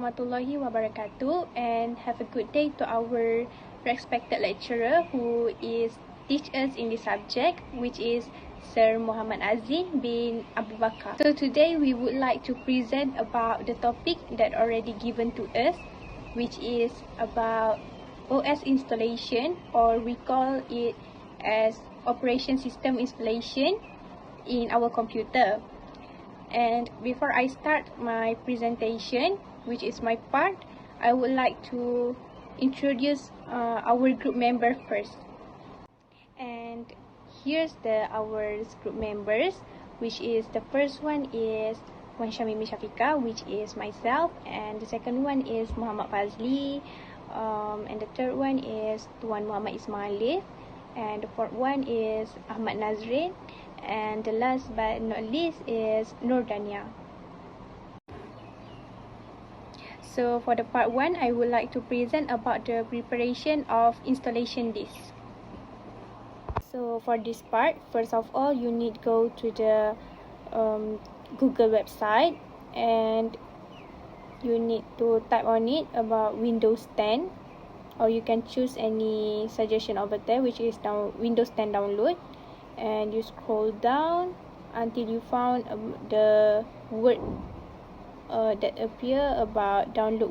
warahmatullahi wabarakatuh, and have a good day to our respected lecturer who is teach us in this subject, which is Sir Muhammad Aziz bin Abu Bakar. So today we would like to present about the topic that already given to us, which is about OS installation, or we call it as operation system installation in our computer. And before I start my presentation, which is my part, I would like to introduce our group member first. And here's our group members, which is the first one is Wan Syamimi Syafiqah, which is myself, and the second one is Muhammad Fazli, and the third one is Tuan Muhammad Ismail, and the fourth one is Ahmad Nazrin, and the last but not least is Nur Dania. So for the part 1, I would like to present about the preparation of installation disk. So for this part, first of all, you need go to the Google website, and you need to type on it about Windows 10, or you can choose any suggestion over there, which is Windows 10 download, and you scroll down until you found the word that appear about download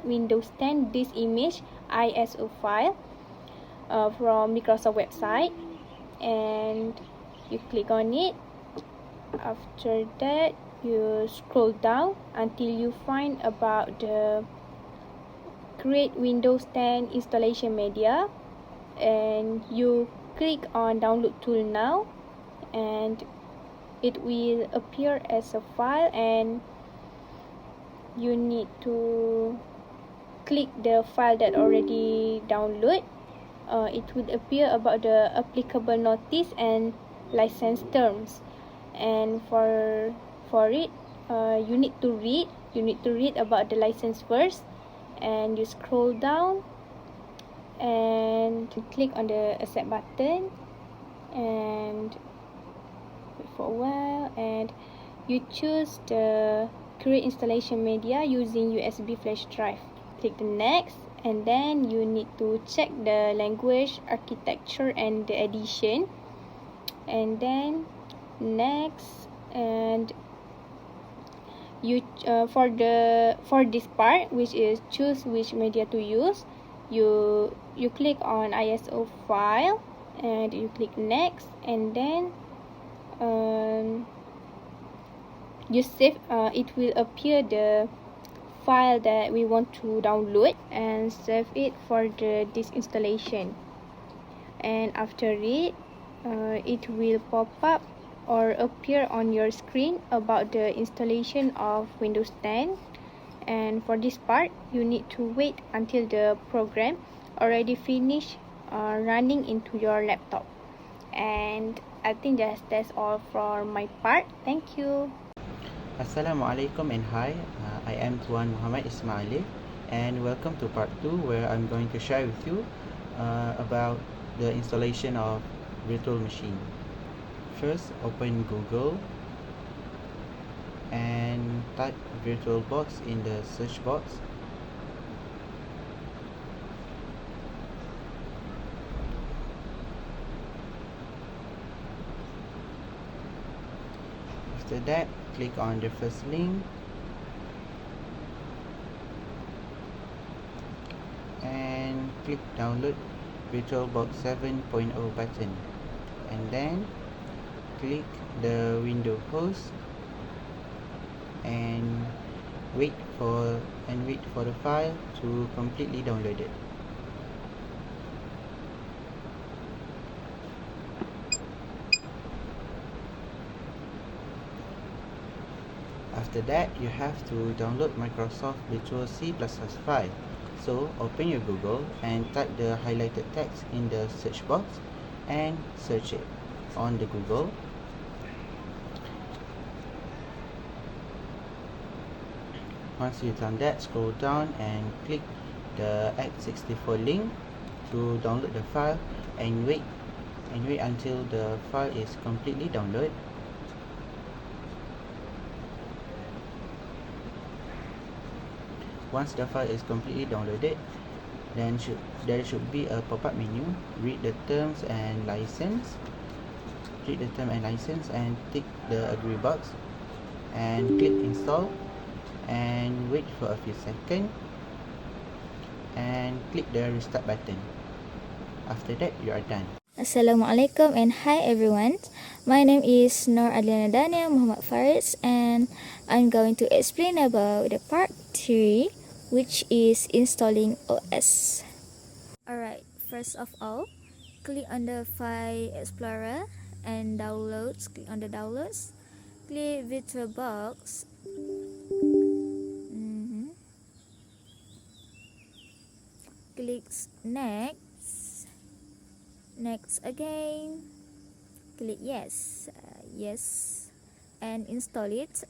Windows 10 this image ISO file from Microsoft website, and you click on it. After that, you scroll down until you find about the create Windows 10 installation media, and you click on download tool now, and it will appear as a file, and you need to click the file that already download. It will appear about the applicable notice and license terms, and for it you need to read about the license first, and you scroll down and click on the accept button, and wait for a while, and you choose the create installation media using USB flash drive. Click the next, and then you need to check the language, architecture, and the edition, and then next, and you for this part, which is choose which media to use, you click on ISO file, and you click next, and then you save. It will appear the file that we want to download, and save it for this installation. And after it, it will pop up or appear on your screen about the installation of Windows 10. And for this part, you need to wait until the program already finished running into your laptop. And I think that's all for my part. Thank you. Assalamualaikum and hi, I am Tuan Muhammad Ismail, and welcome to part 2, where I'm going to share with you about the installation of virtual machine. First, open Google and type VirtualBox in the search box. After that, click on the first link and click download VirtualBox 7.0 button, and then click the window host and wait for the file to completely downloaded. After that, you have to download Microsoft Virtual C++ file. So open your Google and type the highlighted text in the search box and search it on the Google. Once you've done that, scroll down and click the X64 link to download the file, and wait until the file is completely downloaded. Once the file is completely downloaded, then there should be a pop-up menu. Read the terms and license. And tick the agree box and click install and wait for a few seconds and click the restart button. After that, you are done. Assalamualaikum and hi everyone. My name is Nur Adliana Dania Muhammad Faris and I'm going to explain about the part 3, which is installing OS. Alright, first of all, click on the File Explorer and downloads. Click on the downloads. Click VirtualBox. Click next. Next again. Click yes. Yes. And install it.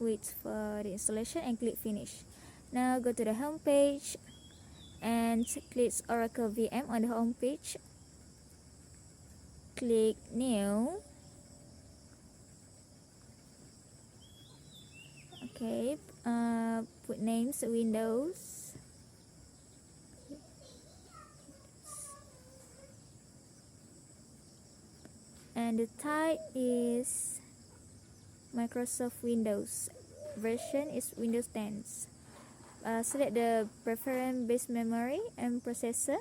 Wait for the installation and click finish. Now go to the home page and click Oracle VM on the home page. Click new. Okay, put names Windows. And the type is Microsoft Windows. Version is Windows 10. Select the preference base memory and processor.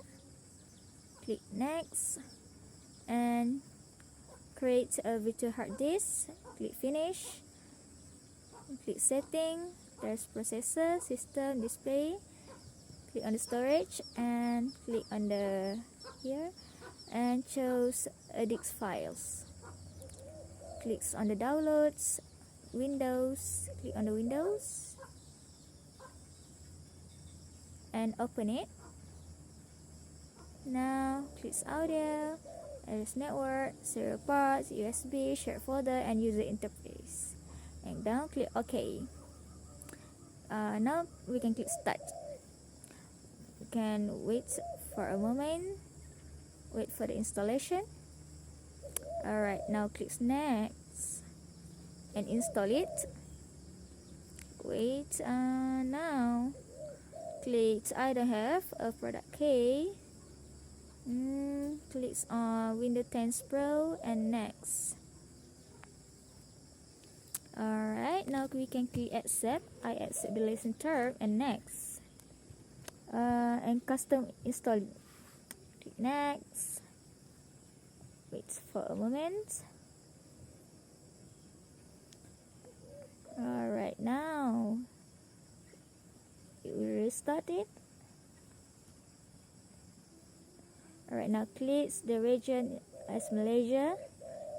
Click next and create a virtual hard disk. Click finish. Click setting. There's processor, system, display. Click on the storage and click on the here and choose edit files. Click on the downloads, Windows. Click on the Windows and open it. Now click audio, there's network, serial ports, USB, shared folder, and user interface. And down click OK. Now we can click start. We can wait for a moment. Wait for the installation. Alright, now click next and install it. Wait, now click I don't have a product key. Click on Windows 10 Pro and next. Alright, now we can click accept. I accept the license term and next. And custom install. Click next. Wait for a moment. Alright, now it will restart it. Alright, now click the region as Malaysia.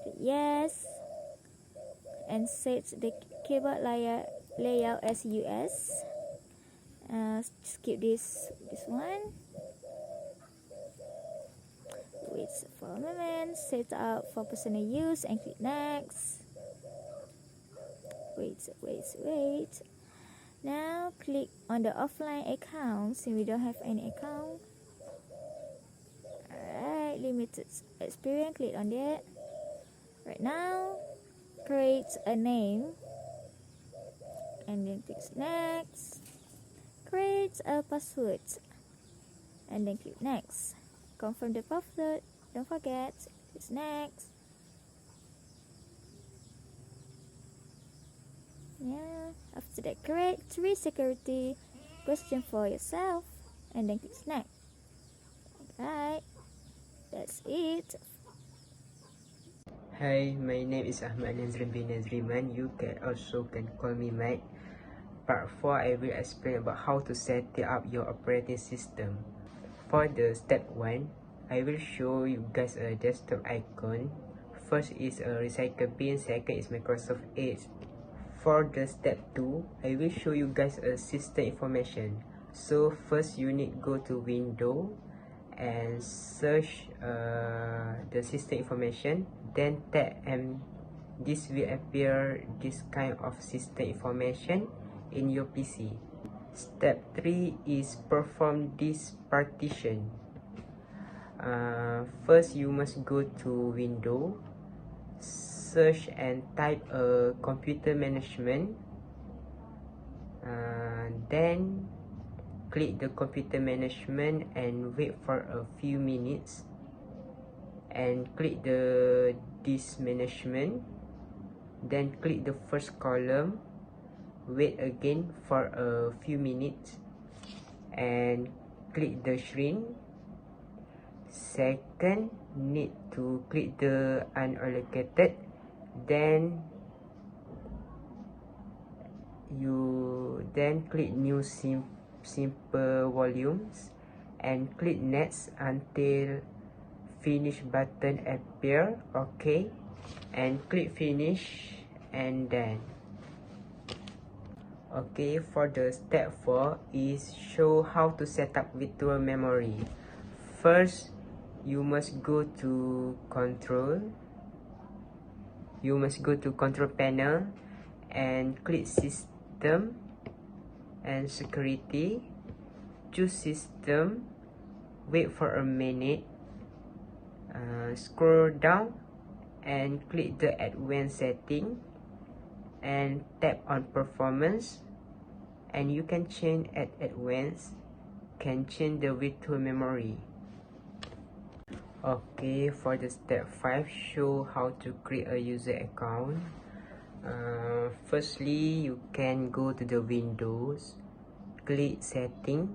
Click yes. And set the keyboard layout as US. Skip this one. Wait for a moment. Set up for personal use and click next. Wait. Now click on the offline account since we don't have any account. Alright, limited experience. Click on that. Right now, create a name and then click next. Create a password and then click next. Confirm the password. Don't forget. Click next. Yeah. After that, create 3 security questions for yourself and then click next. Alright. That's it. Hi, my name is Ahmad Nazrin bin Nazriman. You can call me Mike. Part 4, I will explain about how to set up your operating system. For the step 1, I will show you guys a desktop icon. First is a recycle bin, second is Microsoft Edge. For the step 2, I will show you guys a system information. So first you need go to Windows and search the system information, then tap and this will appear this kind of system information in your PC. Step 3 is perform this partition. First you must go to Windows, search and type computer management. Then click the computer management and wait for a few minutes, and click the disk management. Then click the first column, wait again for a few minutes, and click the shrink. Second, need to click the unallocated, then click new simple volumes and click next until finish button appear. Okay, and click finish, and then okay, for the step 4 is show how to set up virtual memory. First, you must go to control panel and click system and security. Choose system, wait for a minute, scroll down and click the advanced setting and tap on performance, and you can change at advanced, can change the virtual memory. Okay, for the step 5, show how to create a user account. Firstly, you can go to the Windows, click setting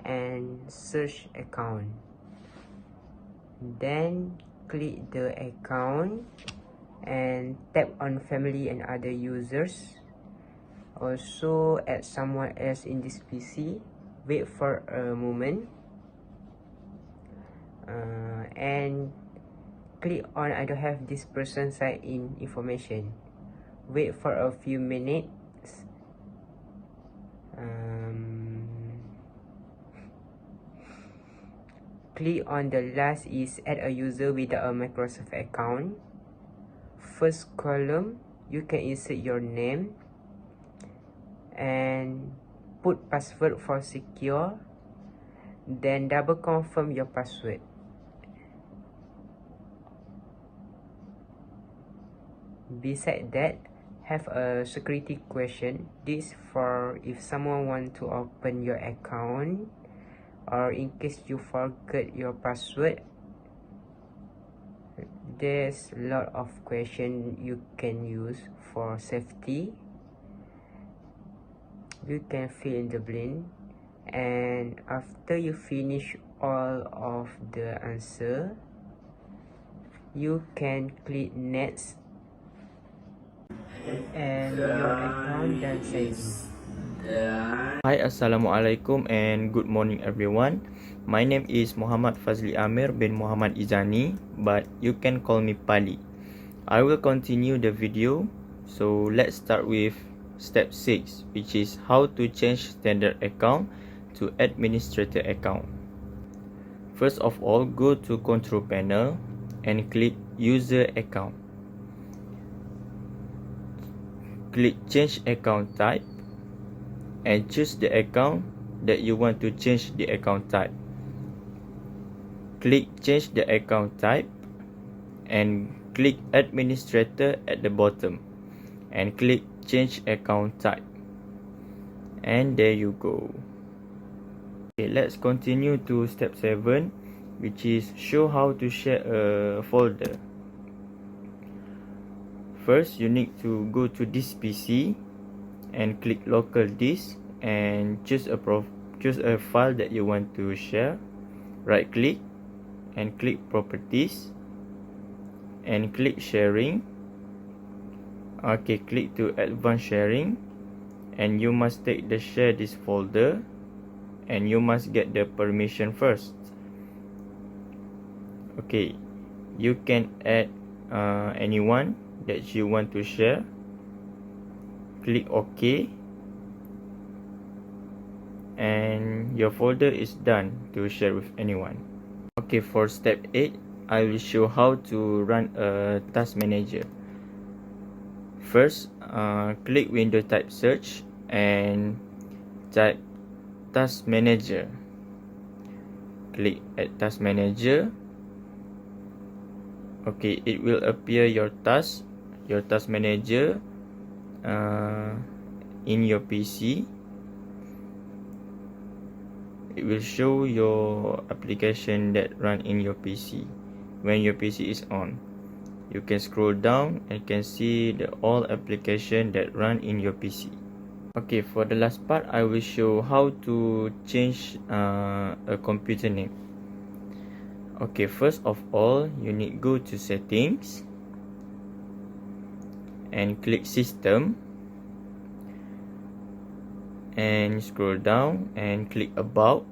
and search account, then click the account and tap on family and other users. Also add someone else in this PC, wait for a moment, and click on I don't have this person sign in information, wait for a few minutes, click on the last is add a user without a Microsoft account. First column, you can insert your name and put password for secure, then double confirm your password. Beside that, have a security question. This for if someone want to open your account, or in case you forget your password. There's a lot of question you can use for safety. You can fill in the blank, and after you finish all of the answer, you can click next, and your account done saving. Hi, Assalamualaikum and good morning everyone. My name is Muhammad Fazli Amir bin Muhammad Izani, but you can call me Pali. I will continue the video, so let's start with step 6, which is how to change standard account to administrator account. First of all, go to control panel and click user account. Click change account type and choose the account that you want to change the account type. Click change the account type and click administrator at the bottom and click change account type, and there you go. Okay, let's continue to step 7, which is show how to share a folder. First, you need to go to this PC and click local disk and choose a file that you want to share. Right click and click properties and click sharing. Okay, click to advanced sharing, and you must take the share this folder and you must get the permission first. Okay, you can add anyone that you want to share. Click OK, and your folder is done to share with anyone. Okay, for step 8, I will show how to run a task manager. First, click window type search and type task manager. Click at task manager. Okay, it will appear your task manager in your PC. it will show your application that run in your PC when your PC is on. You can scroll down and can see the all application that run in your PC. Okay, for the last part, I will show how to change a computer name. Okay, first of all, you need go to settings and click system and scroll down and click about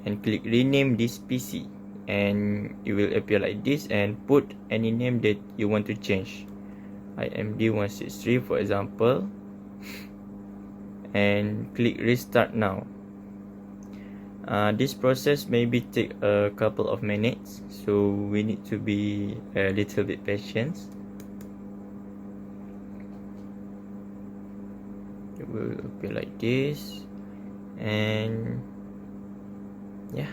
and click rename this PC, and it will appear like this, and put any name that you want to change. IMD163 for example, and click restart now. This process maybe take a couple of minutes, so we need to be a little bit patient. It will appear like this, and yeah,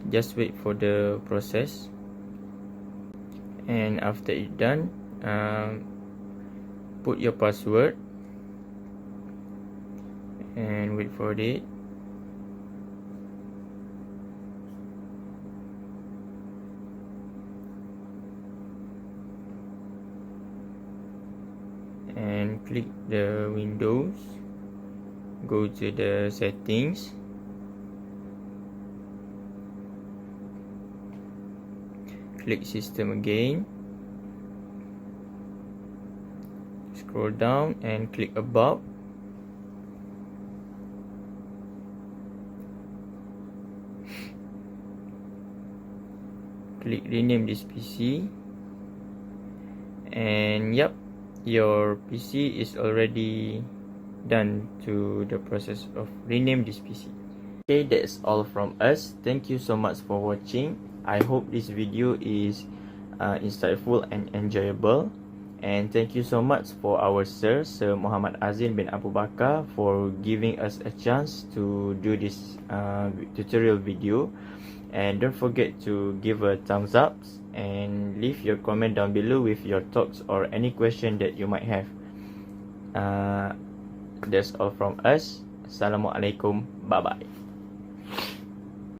just wait for the process. And after it done, put your password and wait for it. And click the Windows, go to the settings, click system again, scroll down and click about, click rename this PC, and yep, your PC is already done to the process of rename this PC. Okay, that's all from us. Thank you so much for watching. I hope this video is insightful and enjoyable, and thank you so much for our Sir Muhammad Azin bin Abu Bakar for giving us a chance to do this tutorial video. And don't forget to give a thumbs up and leave your comment down below with your thoughts or any question that you might have. That's all from us. Assalamualaikum. Bye bye.